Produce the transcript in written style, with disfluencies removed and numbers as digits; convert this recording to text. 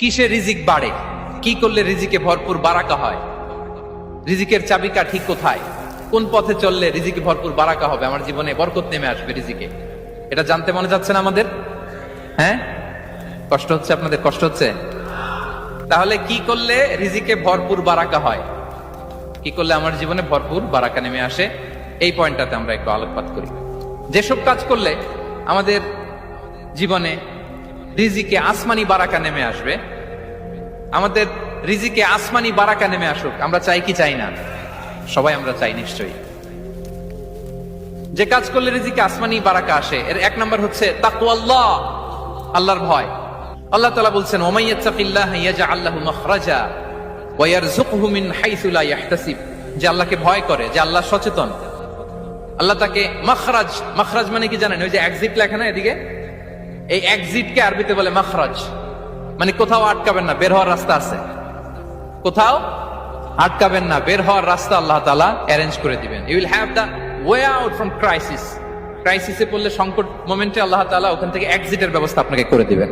কিসে রিজিক বাড়ে, কি করলে রিজিকে ভরপুর বারাকা হয়, রিজিকের চাবিকা ঠিক কোথায়, কোন পথে চললে রিজিকে ভরপুর বারাকা হবে, আমার জীবনে বরকত নেমে আসবে রিজিকে, এটা জানতে মনে যাচ্ছে না আমাদের? হ্যাঁ, কষ্ট হচ্ছে আপনাদের? কষ্ট হচ্ছে? তাহলে কি করলে রিজিকে ভরপুর বারাকা হয়, কি করলে আমার জীবনে ভরপুর বারাকা নেমে আসে, এই পয়েন্টটাতে আমরা একটু আলোকপাত করি। যেসব কাজ করলে আমাদের জীবনে রিজিকে আসমানি বারাকা নেমে আসবে, আমাদের রিজিকে আসমানি বারাকা নেমে আসুক, আমরা চাই কি চাই না? সবাই আমরা চাই নিশ্চয়ই। যে কাজ করলে রিজিকে আসমানি বারাকা আসে, এর এক নম্বর হচ্ছে তাকওয়াল্লাহ, আল্লাহর ভয়। আল্লাহ তাআলা বলছেন, ওয়া ইয়াত্তাকিল্লাহা ইয়াজআল লাহু মাখরাজা ওয়া ইয়ারযুকহু মিন হাইসু লা ইয়াহতাসিব। যে আল্লাহকে ভয় করে, যে আল্লাহ সচেতন, আল্লাহ তাকে মাখরাজ, মাখরাজ মানে কি জানেন? ওই যে এক্সিট লেখা না এদিকে, এই এক্সিটকে আরবিতে বলে মাখরাজ, মানে কোথাও আটকাবেন না, বের হওয়ার রাস্তা আছে, কোথাও আটকাবেন না, বের হওয়ার রাস্তা আল্লাহ তাআলা অ্যারেঞ্জ করে দিবেন। You will have the way out from crisis. ক্রাইসিসে পড়লে, সংকট মোমেন্টে আল্লাহ তাআলা ওখান থেকে এক্সিটের ব্যবস্থা আপনাকে করে দিবেন।